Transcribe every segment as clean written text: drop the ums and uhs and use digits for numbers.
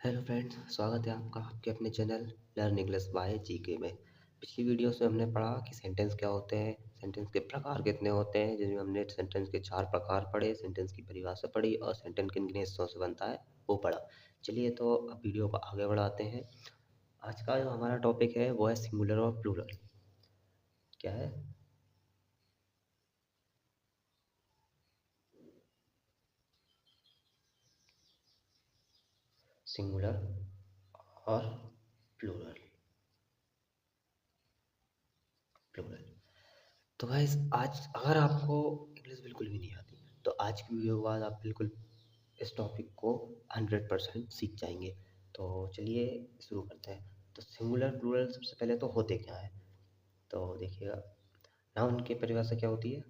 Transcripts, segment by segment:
Hello friends, स्वागत है आपका आपके अपने channel learn English by GK में। पिछली वीडियोस में हमने पढ़ा कि सेंटेंस क्या होते हैं, सेंटेंस के प्रकार कितने होते हैं, जिसमें हमने सेंटेंस के 4 प्रकार पढ़े, सेंटेंस की परिभाषा पढ़ी और सेंटेंस किन किन हिस्सों से बनता है वो पढ़ा। चलिए तो अब वीडियो को आगे बढ़ाते हैं। आज का जो हमारा टॉपिक है वो है सिंगुलर और प्लूरल। क्या है? सिंगुलर और प्लूरल। प्लूरल तो गाइस, आज अगर आपको इंग्लिश बिल्कुल भी नहीं आती तो आज की वीडियो के बाद आप बिल्कुल इस टॉपिक को 100% सीख जाएंगे। तो चलिए शुरू करते हैं। तो सिंगुलर प्लूरल सबसे पहले तो होते क्या है, तो देखिएगा। नाउन की परिभाषा क्या होती है?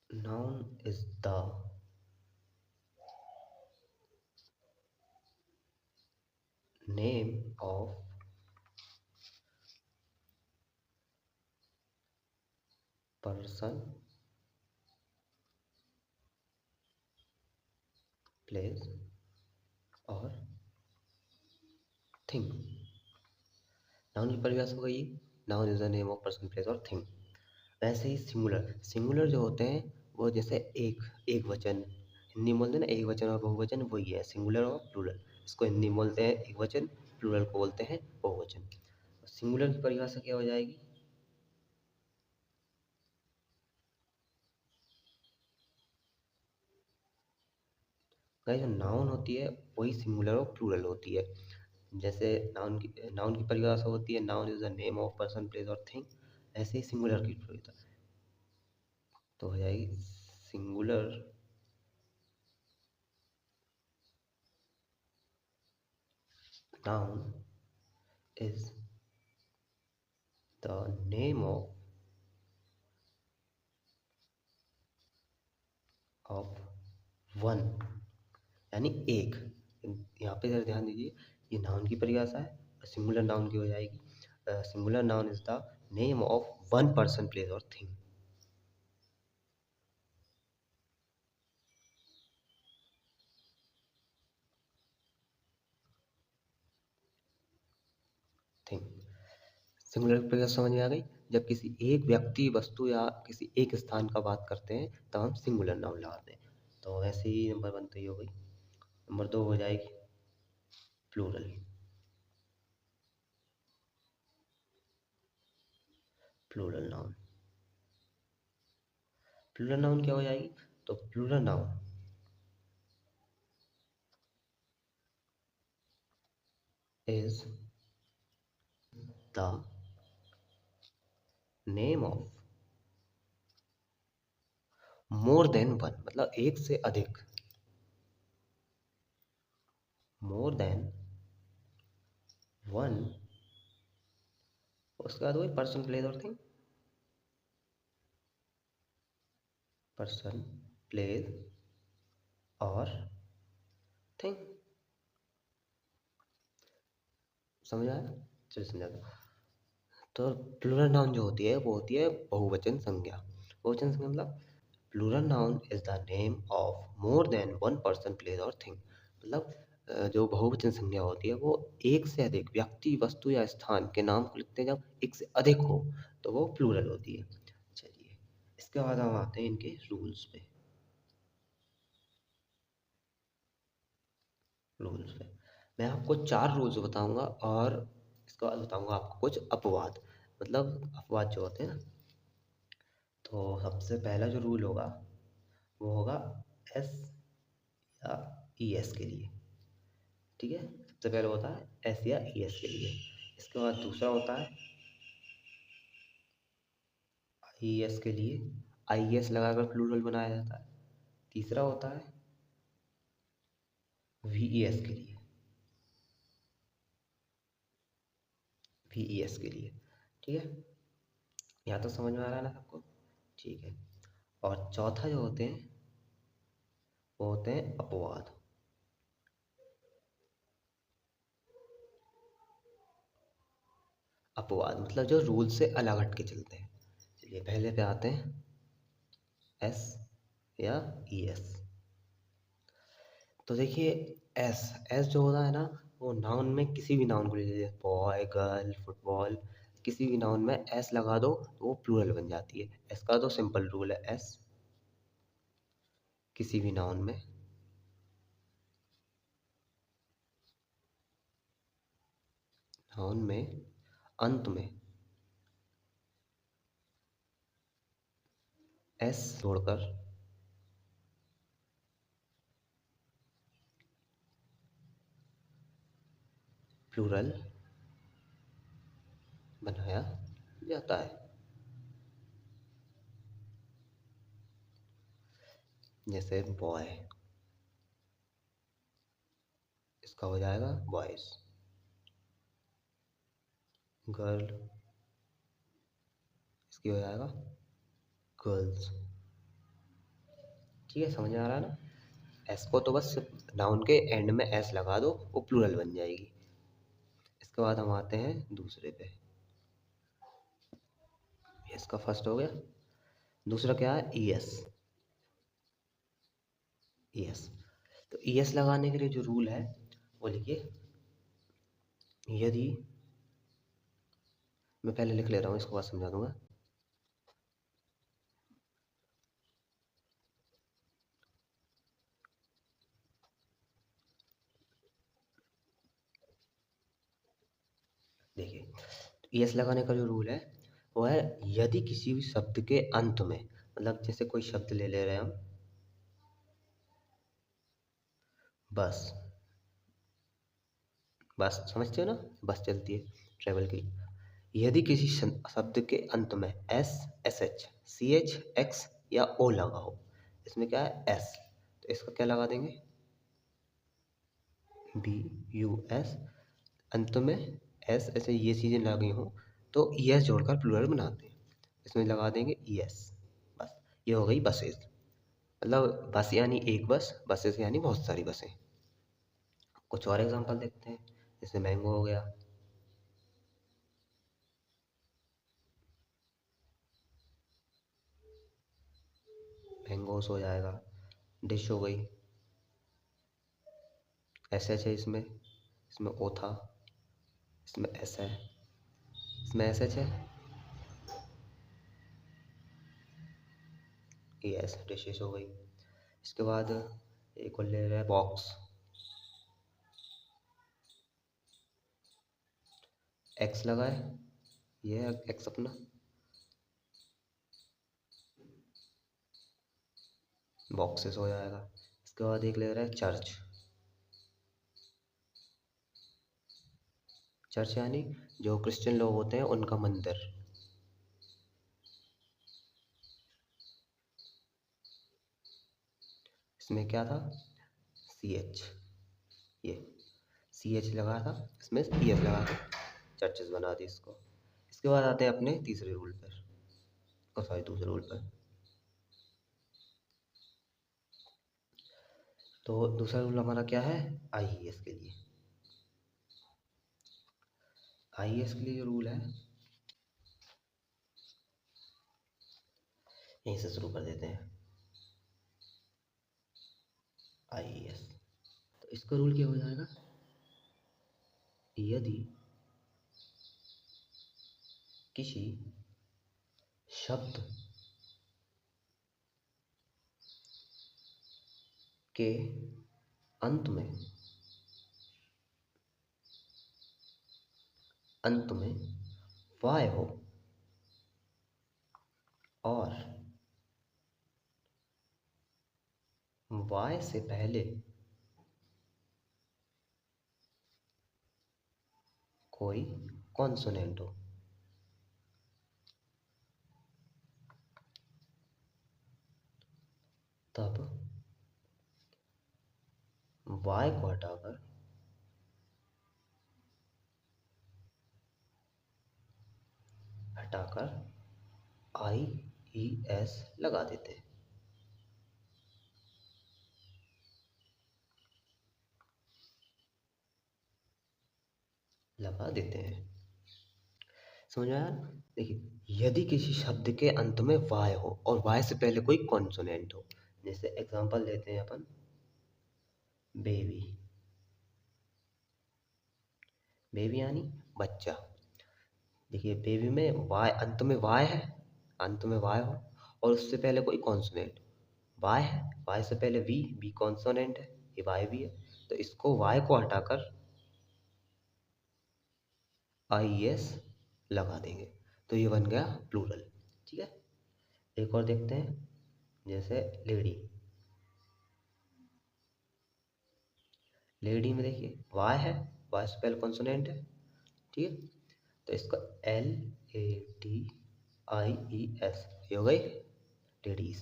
Noun is the name of person, place और थिंग। नाउन की परिभाषा हो गई, noun is the name of person, place और थिंग। वैसे ही सिंगुलर सिंगुलर जो होते हैं वो जैसे एक एक वचन, हिंदी में बोलते हैं ना एक वचन और बहुवचन, वही है सिंगुलर और प्लूरल। इसको हिंदी में बोलते हैं एक वचन, प्लूरल को बोलते हैं बहुवचन। सिंगुलर की परिभाषा क्या हो जाएगी? गाइस, जो नाउन होती है वही सिंगुलर और प्लूरल होती है। जैसे नाउन की परिभाषा होती है noun is the name of person, place और थिंग। ऐसे ही सिंगुलर की परिभाषा तो हो जाएगी singular noun is the name of one, यानी एक। यहाँ पे जरा ध्यान दीजिए, ये नाउन की परिभाषा है और सिंगुलर नाउन की हो जाएगी singular noun is the name of one person, place और थिंग। थिंग सिंगुलर की परिभाषा समझ में आ गई। जब किसी एक व्यक्ति, वस्तु या किसी एक स्थान का बात करते हैं तब हम सिंगुलर नाउन लगाते हैं। तो ऐसे ही नंबर 1 तो ये हो गई। नंबर 2 हो जाएगी plural. Plural noun, plural noun क्या हो जाएगी? तो plural noun is the name of more than one, मतलब एक से अधिक। मोर देन वन, उसके बाद वही पर्सन, प्लेस और थिंग। पर्सन, प्लेस और थिंग। समझ आया? चलिए समझा दो। तो प्लूरल नाउन जो होती है वो होती है बहुवचन संज्ञा। बहुवचन संज्ञा मतलब plural noun is the name of more than one person, place और थिंग। मतलब जो बहुवचन संज्ञा होती है वो एक से अधिक व्यक्ति, वस्तु या स्थान के नाम को लिखते हैं। जब एक से अधिक हो तो वो प्लूरल होती है। चलिए, इसके बाद हम आते हैं इनके रूल्स पे। रूल्स पे मैं आपको 4 रूल्स बताऊंगा और इसके बाद बताऊंगा आपको कुछ अपवाद, मतलब अपवाद जो होते हैं ना। तो सबसे पहला जो रूल होगा वो होगा एस या ई एस के लिए। ठीक है, सबसे पहले होता है एस या ई एस के लिए। इसके बाद दूसरा होता है आई एस के लिए, आई एस लगाकर प्लूरल बनाया जाता है। तीसरा होता है वी ई एस के लिए, वी ई एस के लिए। ठीक है, यहाँ तो समझ में आ रहा है ना सबको? ठीक है। और चौथा जो होते हैं वो होते हैं अपवाद। अपवाद मतलब जो रूल से अलग हट के चलते हैं। चलिए पहले पे आते हैं एस या ई एस। तो देखिए एस, एस जो होता है ना, वो नाउन में किसी भी नाउन को ले लीजिए, बॉय गर्ल फुटबॉल, किसी भी नाउन में एस लगा दो तो वो प्लूरल बन जाती है। एस का तो सिंपल रूल है, एस किसी भी नाउन में अंत में एस जोड़कर प्लूरल बनाया जाता है। जैसे बॉय, इसका हो जाएगा बॉयज। गर्ल, इसकी हो जाएगा गर्ल्स। ठीक है, समझ में आ रहा है ना। एस को तो बस नाउन के एंड में एस लगा दो, वो प्लूरल बन जाएगी। इसके बाद हम आते हैं दूसरे पे। इसका फर्स्ट हो गया। दूसरा क्या है, ई एस। ई एस, तो ई एस लगाने के लिए जो रूल है वो लिखिए। यदि, मैं पहले लिख ले रहा हूँ, इसको बाद समझा दूंगा। देखिए, ई एस लगाने का जो रूल है वो है, यदि किसी भी शब्द के अंत में, मतलब जैसे कोई शब्द ले ले रहे हैं हम, बस, बस समझते हो ना, बस चलती है ट्रेवल की। यदि किसी शब्द के अंत में S, S H, C H, X या ओ लगा हो, इसमें क्या है एस, तो इसका क्या लगा देंगे, बी यू एस, अंत में एस, ऐसे ये चीज़ें लगी हों तो ई एस जोड़कर प्लूरल बनाते हैं, इसमें लगा देंगे ई एस। बस, ये हो गई बसेस। मतलब बस यानी एक बस, बसेस यानी बहुत सारी बसें। कुछ और एग्जांपल देखते हैं, जैसे मैंगो हो गया, मैंगोस हो जाएगा, डिश हो गई, एस एच है इसमें, इसमें ओ था, इसमें एस है, इसमें एस एच है, ये एस, डिशेस हो गई। इसके बाद एक और ले रहे हैं बॉक्स, एक्स लगा है, ये है एक्स अपना, बॉक्सेस हो जाएगा। इसके बाद एक ले रहा है चर्च, चर्च यानी जो क्रिश्चियन लोग होते हैं उनका मंदिर। इसमें क्या था, सी एच, ये सी एच लगा था, इसमें ई एस लगा था, चर्चेस बना दी इसको। इसके बाद आते हैं अपने तीसरे रूल पर, और सॉरी दूसरे रूल पर। तो दूसरा रूल हमारा क्या है, आई ई एस के लिए। आई एस के लिए जो रूल है, यहीं से शुरू कर देते हैं, आई ई एस। तो इसका रूल क्या हो जाएगा, यदि किसी शब्द के अंत में, अंत में वाय हो और वाय से पहले कोई कॉन्सोनेंट हो, तब वाय को हटाकर आई ई एस लगा देते हैं, लगा देते हैं। समझ में आया। देखिए यदि किसी शब्द के अंत में वाय हो और वाय से पहले कोई कॉन्सोनेंट हो। जैसे एग्जांपल लेते हैं अपन, बेबी। बेबी यानी बच्चा। देखिए बेबी में वाय, अंत में वाय है, अंत में वाय हो और उससे पहले कोई कॉन्सोनेंट वाय है, वाय से पहले वी, वी कॉन्सोनेंट है, ये वाय भी है, तो इसको वाय को हटाकर आई एस लगा देंगे, तो ये बन गया प्लूरल। ठीक है, एक और देखते हैं, जैसे लेडी। लेडी में देखिए वाय है, वाय से पहले कॉन्सोनेंट है। ठीक है, तो इसका L A D I E S, ये हो गई लेडीज।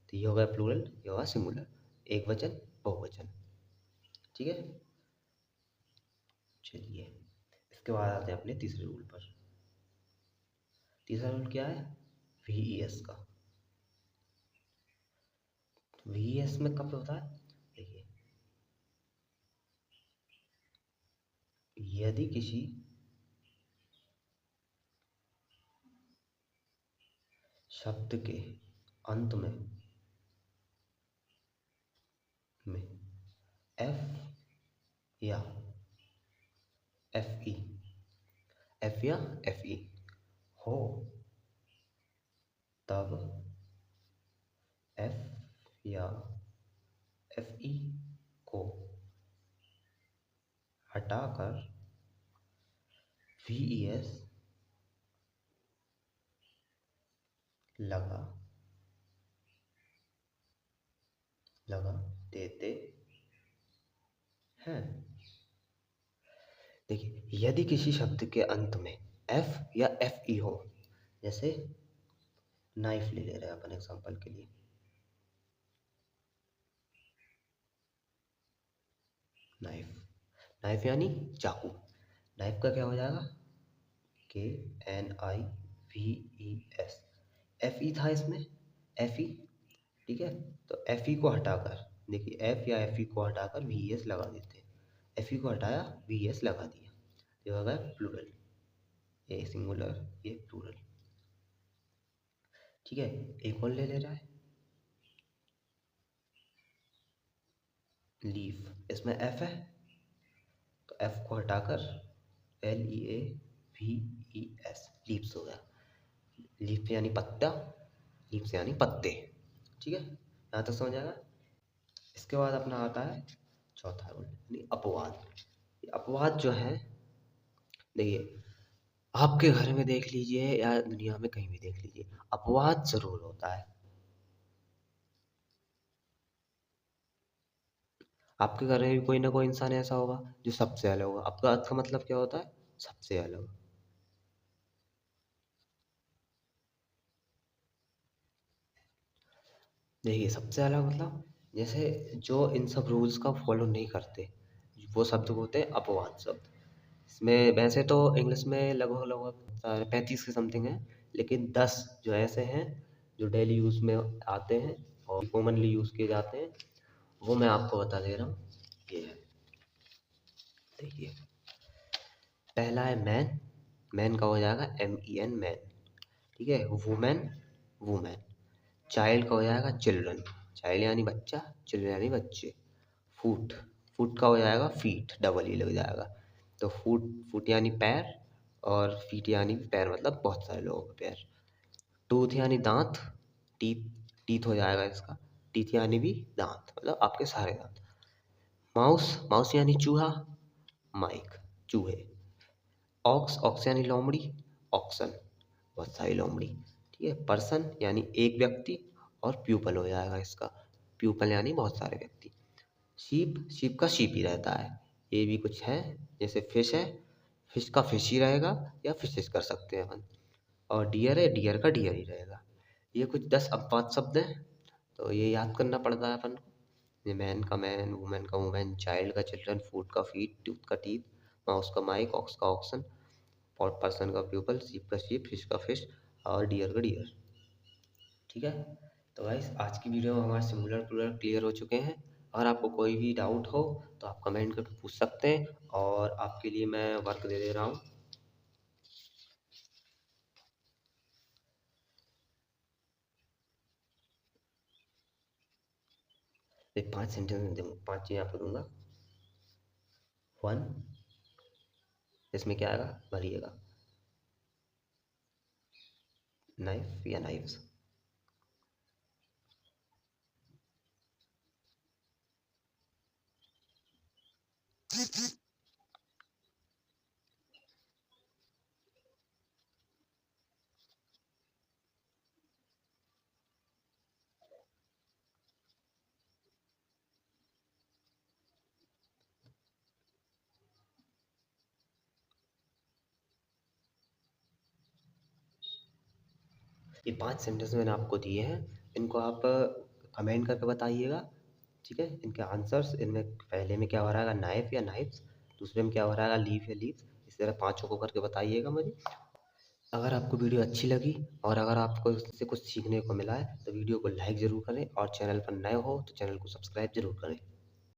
तो ये हो गया प्लूरल, ये होगा सिंगुलर, एक वचन बहुवचन। ठीक है, चलिए इसके बाद आते हैं अपने तीसरे रूल पर। तीसरा रूल क्या है, वी ई एस का। वी ई एस में कब होता है, देखिए यदि किसी शब्द के अंत में एफ या एफ ई, एफ या एफ ई हो, तब एफ या एफ ई को हटाकर वी ई एस लगा लगा देते हैं। देखिए यदि किसी शब्द के अंत में एफ या एफ ई हो, जैसे नाइफ ले रहे हैं अपन एग्जांपल के लिए, नाइफ, नाइफ यानी चाकू। नाइफ का क्या हो जाएगा, K N I V E S, F E था इसमें, एफ ई। ठीक है, तो एफ ई को हटाकर, देखिए एफ या एफ ई को हटाकर वी एस लगा देते हैं, एफ ई को हटाया वी एस लगा दिया, ये हो गया प्लूरल, ये सिंगुलर ये प्लूरल। ठीक है, एक और ले ले रहा है, लीफ, इसमें एफ है, तो एफ को हटाकर L E A V E S, leaves हो गया। लीफ यानी पत्ता, लीव्स यानी पत्ते। ठीक है, यहाँ तक समझ आएगा। इसके बाद अपना आता है चौथा रूल, यानी अपवाद। अपवाद जो है, देखिए आपके घर में देख लीजिए या दुनिया में कहीं भी देख लीजिए, अपवाद जरूर होता है। आपके घर में भी कोई ना कोई इंसान ऐसा होगा जो सबसे अलग होगा। अपवाद का मतलब क्या होता है, सबसे अलग। देखिए सबसे अलग मतलब, जैसे जो इन सब रूल्स का फॉलो नहीं करते, वो शब्द होते हैं अपवाद शब्द। इसमें वैसे तो इंग्लिश में लगभग लगभग 35 के समथिंग है, लेकिन 10 जो ऐसे हैं जो डेली यूज़ में आते हैं और कॉमनली यूज़ किए जाते हैं, वो मैं आपको बता दे रहा हूँ। ये है, देखिए पहला है मैन, मैन का हो जाएगा एम ई एन मैन। ठीक है, वुमेन, वुमेन। चाइल्ड का हो जाएगा चिल्ड्रन, चाइल्ड यानी बच्चा, चिल्ड्रन यानी बच्चे। फुट, फुट का हो जाएगा फीट, डबल ई लग जाएगा, तो फुट, फुट यानी पैर, और फीट यानी पैर, मतलब बहुत सारे लोगों के पैर। टूथ यानी दांत, टीथ, टीथ हो जाएगा इसका, टीथ यानी भी दांत, मतलब आपके सारे दांत। माउस, माउस यानी चूहा, माइक, चूहे। ऑक्स, ऑक्स यानी लोमड़ी, ऑक्सन, बहुत सारी लोमड़ी। ठीक है, पर्सन यानी एक व्यक्ति, और प्यूपल हो जाएगा इसका, प्यूपल यानी बहुत सारे व्यक्ति। शीप, शीप का शीप ही रहता है, ये भी कुछ है। जैसे फिश है, फिश का फिश ही रहेगा, या फिशेस कर सकते हैं अपन। और डियर है, डियर का डियर ही रहेगा। ये कुछ 10 अपवाद शब्द हैं, तो ये याद करना पड़ता है अपन को। ये मैन का मैन, वुमेन का वुमेन, चाइल्ड का चिल्ड्रन, फूड का फीट, टूथ का टीथ, माउस का माइक, ऑक्स का ऑक्सन, और पर्सन का पीपल, शीप का शीप, फिश का फिश, और डियर का डियर। ठीक है, तो गाइस आज की वीडियो में हमारे सिंगुलर प्लूरल क्लियर हो चुके हैं। अगर आपको कोई भी डाउट हो तो आप कमेंट करके पूछ सकते हैं, और आपके लिए मैं वर्क दे दे रहा हूँ। तो 5 सेंटेंस में दूंगा, 5 यहाँ पे दूंगा। 1, इसमें क्या आएगा, भरिएगा, नाइफ या नाइफ्स। ये 5 सेंटेंस मैंने आपको दिए हैं, इनको आप कमेंट करके बताइएगा, ठीक है। इनके आंसर्स, इनमें पहले में क्या हो रहा है, नाइफ या नाइफ्स, दूसरे में क्या हो रहा है, लीफ या लीव्स। इस तरह पाँचों को करके बताइएगा मुझे। अगर आपको वीडियो अच्छी लगी और अगर आपको इससे कुछ सीखने को मिला है तो वीडियो को लाइक ज़रूर करें, और चैनल पर नए हो तो चैनल को सब्सक्राइब ज़रूर करें।